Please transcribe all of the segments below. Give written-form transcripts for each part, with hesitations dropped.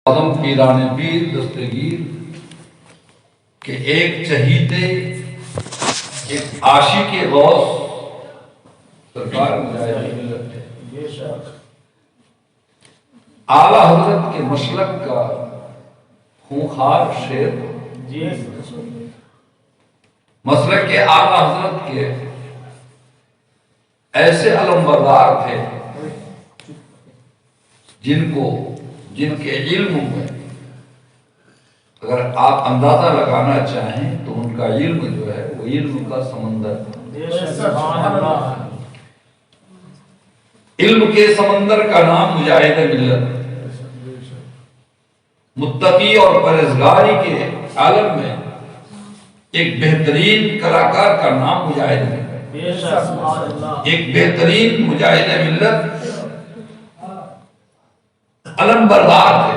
اعظم پیران پیر دستگیر کہ ایک چہیتے ایک عاشق غوث سرکار مجاہد ملت ہے، اعلیٰ حضرت کے مسلک کا خونخوار شیر، مسلک کے اعلیٰ حضرت کے ایسے علمبردار تھے جن کے علم میں اگر آپ اندازہ لگانا چاہیں تو ان کا علم جو ہے وہ علم کا سمندر، علم کے سمندر کا نام مجاہد ملت، متقی اور پرہیزگاری کے عالم میں ایک بہترین کلاکار کا نام مجاہد ملت، ایک بہترین مجاہد ملت علم بردار تھے۔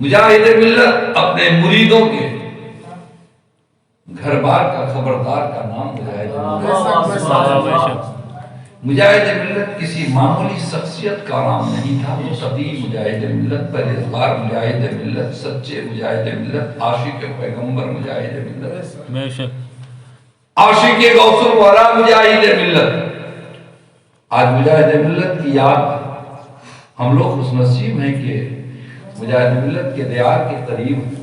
مجاہد ملت اپنے مریدوں کے گھر بار کا خبردار کا نام مجاہد ملت۔ مجاہد ملت کسی معمولی شخصیت کا نام نہیں تھا، متقی مجاہد ملت، پرہیزگار مجاہد ملت، سچے مجاہد ملت، عاشق پیغمبر مجاہد ملت، عاشق غوث الورا مجاہد ملت۔ آج مجاہد ملت کی یاد ہم لوگ خوش نصیب ہیں کہ مجاہد ملت کے دیار کے قریب ہیں۔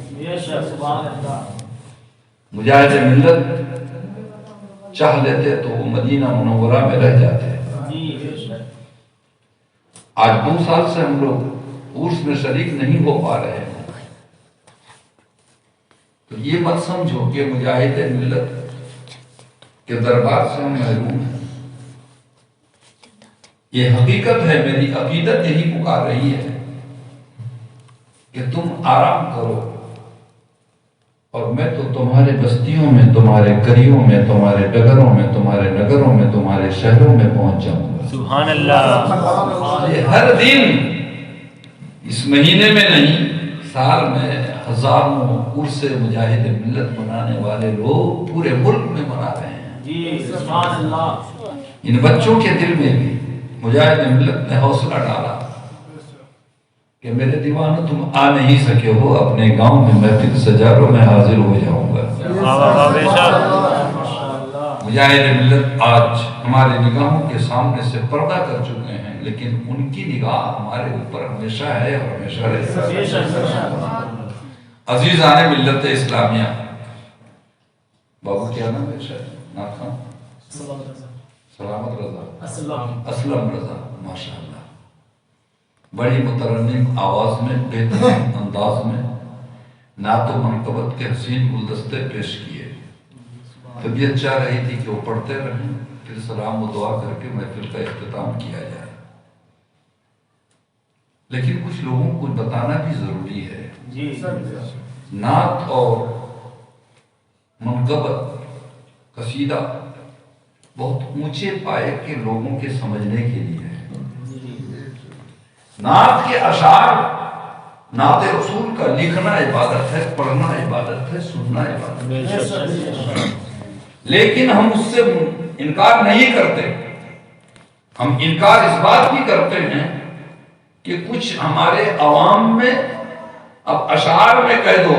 مجاہد ملت چاہ لیتے تو وہ مدینہ منورہ میں رہ جاتے۔ آج 2 سال سے ہم لوگ عرس میں شریک نہیں ہو پا رہے ہیں، تو یہ مت سمجھو کہ مجاہد ملت کے دربار سے ہم محروم ہیں۔ یہ حقیقت ہے، میری عقیدت یہی پکار رہی ہے کہ تم آرام کرو اور میں تو تمہارے بستیوں میں، تمہارے قریوں میں، تمہارے ڈگروں میں، تمہارے نگروں میں، تمہارے شہروں میں پہنچ جاؤں گا۔ سبحان اللہ۔ یہ ہر دن اس مہینے میں نہیں، سال میں ہزاروں عرس مجاہد ملت منانے والے لوگ پورے ملک میں منا رہے ہیں۔ سبحان اللہ۔ ان بچوں کے دل میں بھی مجاہد ملت نے حوصلہ ڈالا کہ میرے دیوانوں تم آ نہیں سکے ہو، اپنے گاؤں میں محفل سجا لو، میں حاضر ہو جاؤں گا۔ مجاہد ملت آج ہمارے نگاہوں کے سامنے سے پردہ کر چکے ہیں، لیکن ان کی نگاہ ہمارے اوپر ہمیشہ ہے اور ہمیشہ رہے گا۔ عزیزان ملت اسلامیہ، بابو کیا نام ہے؟ شاید نام خان سلامت رضا، اسلم رضا، ماشاءاللہ، بڑی مترنم آواز میں، بہترین انداز میں نعت و منقبت کے حسین گلدستے پیش کیے۔ طبیعت چاہ رہی تھی کہ وہ پڑھتے رہیں، پھر سلام و دعا کر کے محفل کا اختتام کیا جائے، لیکن کچھ لوگوں کو بتانا بھی ضروری ہے۔ نعت اور منقبت قصیدہ بہت اونچے پائے کے لوگوں کے سمجھنے کے لیے ہے۔ نعت کے اشعار، نعت رسول کا لکھنا عبادت ہے، پڑھنا عبادت ہے، سننا عبادت ہے، لیکن ہم اس سے انکار نہیں کرتے۔ ہم انکار اس بات کی کرتے ہیں کہ کچھ ہمارے عوام میں اب اشعار میں کہہ دو،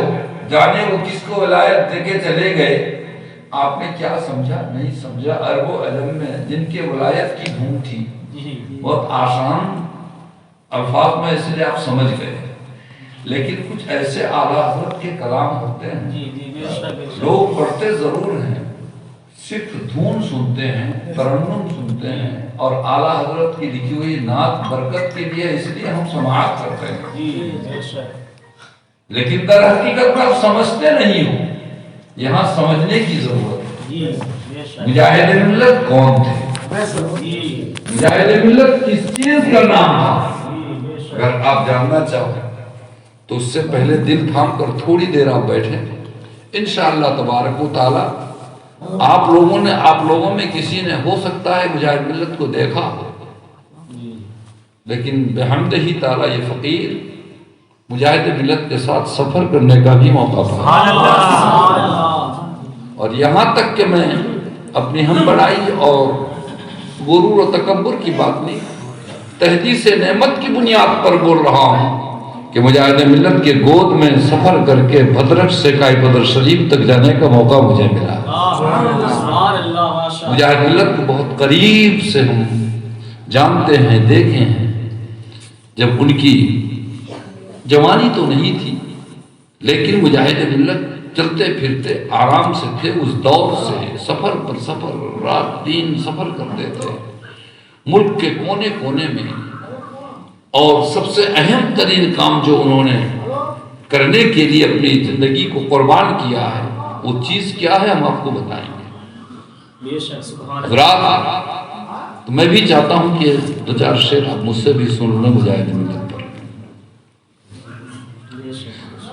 جانے وہ کس کو ولایت دے کے چلے گئے، آپ نے کیا سمجھا نہیں سمجھا، عرب و عجم میں جن کے ولایت کی دھوم تھی، بہت آسان الفاظ میں، اس لیے آپ سمجھ گئے، لیکن کچھ ایسے اعلیٰ حضرت کے کلام ہوتے ہیں لوگ پڑھتے ضرور ہیں، صرف دھون سنتے ہیں، ترنم سنتے ہیں، اور اعلیٰ حضرت کی لکھی ہوئی نعت برکت کے لیے اس لیے ہم سماعت کرتے ہیں، لیکن در حقیقت آپ سمجھتے نہیں ہو۔ یہاں سمجھنے کی ضرورت ہے۔ مجاہد ملت کون تھے؟ مجاہد ملت کس چیز کا نام تھا؟ اگر آپ جاننا چاہتے تو اس سے پہلے دل تھام کر تھوڑی دیر آپ بیٹھیں، انشاءاللہ تبارک و تعالی آپ لوگوں میں کسی نے ہو سکتا ہے مجاہد ملت کو دیکھا ہو، لیکن بحمدہ تعالی یہ فقیر مجاہد ملت کے ساتھ سفر کرنے کا بھی موقع پایا، اور یہاں تک کہ میں اپنی ہم بڑائی اور غرور و تکبر کی بات نہیں، تحدیث نعمت کی بنیاد پر بول رہا ہوں کہ مجاہد ملت کے گود میں سفر کر کے بھدرک سے کائی بدر شریف تک جانے کا موقع مجھے ملا۔ مجاہد ملت کو بہت قریب سے ہم جانتے ہیں، دیکھے ہیں۔ جب ان کی جوانی تو نہیں تھی لیکن مجاہد ملت چلتے پھرتے آرام سے تھے، اس دور سے سفر پر سفر، رات دن سفر کرتے تھے ملک کے کونے کونے میں۔ اور سب سے اہم ترین کام جو انہوں نے کرنے کے لیے اپنی زندگی کو قربان کیا ہے وہ چیز کیا ہے ہم آپ کو بتائیں گے۔ حضرات، تو میں بھی چاہتا ہوں کہ دو چار شعر آپ مجھ سے بھی سن لیں مجاہد ملت پر۔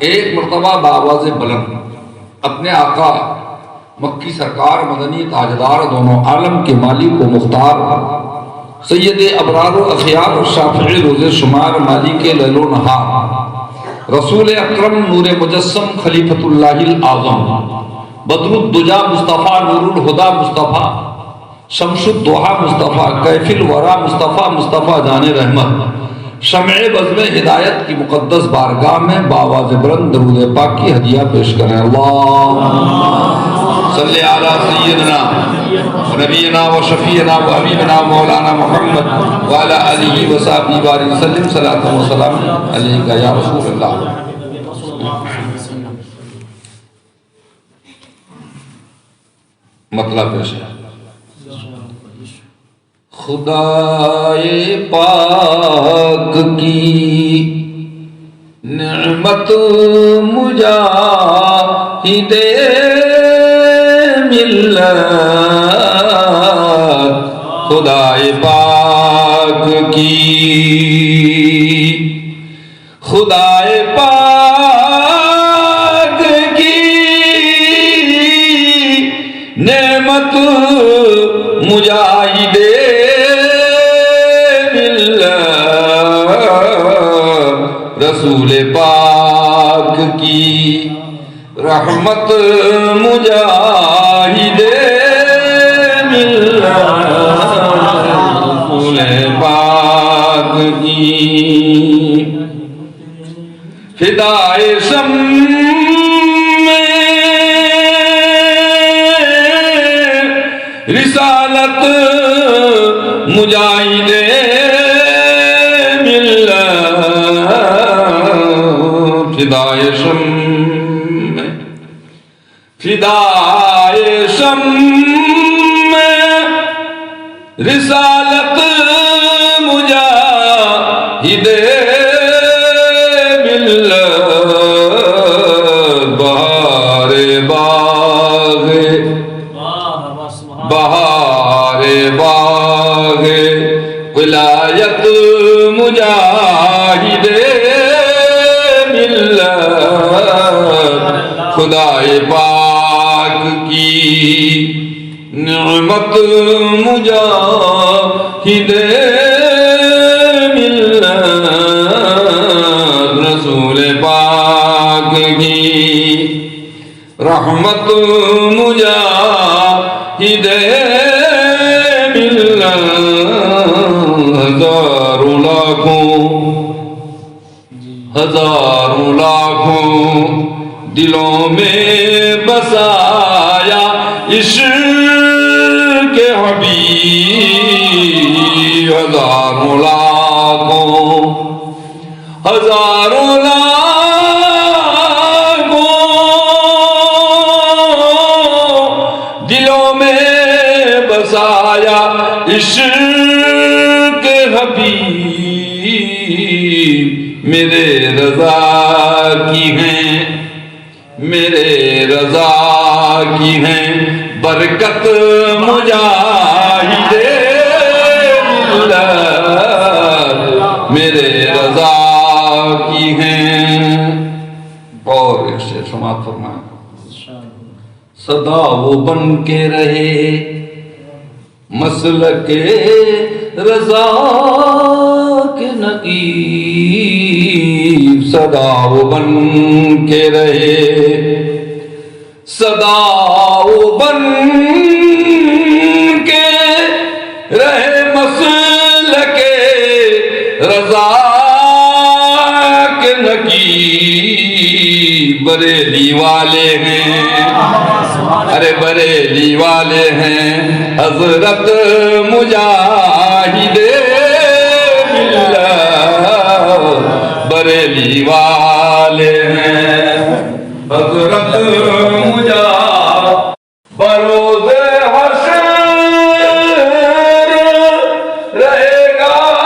ایک مرتبہ بآواز بلند اپنے آقا مکی سرکار، مدنی تاجدار، دونوں عالم کے مالک و مختار، سید ابرار و اخیار، شافعی روز شمار، مالک لیل و نہار، رسول اکرم نور مجسم، خلیفۃ اللہ الاعظم، بدر الدجا مصطفیٰ، نور الہدا مصطفیٰ، شمس الضحیٰ مصطفیٰ، کیف الورا مصطفیٰ، مصطفیٰ جان رحمت، شمع بزم ہدایت کی مقدس بارگاہ میں بآواز بلند درود پاک کی ہدیہ پیش کریں۔ اللہم صلی علی سیدنا و نبینا و شفیعنا و حبیبنا مولانا محمد وعلی آلہ و صحبہ بارک وسلم، صلاۃ و سلام علیکہ یا رسول اللہ۔ مطلب پیش ہے، خدائے پاک کی نعمت مجاہد ملت، خدائے پاک کی، خدائے پاک کی نعمت مجاہد رسول پاک کی رحمت مجاہد ملت، رسول پاک کی فدائے شم میں رسالت مجاہد فدائے شم میں، فدائے شم میں رسالت مجاہد ملت، بہار باغ، بہار باغ ولایت مجاہد خدائے پاک کی نعمت مجاہد ملت، رسول پاک کی رحمت مجاہد ملت، ہزاروں لاکھوں، ہزاروں لاکھوں دلوں میں بسایا عشق حبیب، ہزاروں لاکھوں، ہزاروں لاکھوں دلوں میں بسایا عشق حبیب، میرے رضا کی ہیں، میرے رضا کی ہیں برکت مجاہد ملت، میرے رضا کی ہیں۔ اور ایک شعر سماعت فرمائیں، صدا وہ بن کے رہے مسلک رضا کے نقیب، صدا وہ بن کے رہے، صدا وہ بن کے رہے مسلک رضا کے نکی بریلی والے ہیں، ارے بریلی والے ہیں حضرت مجاہد ملت بریلی والے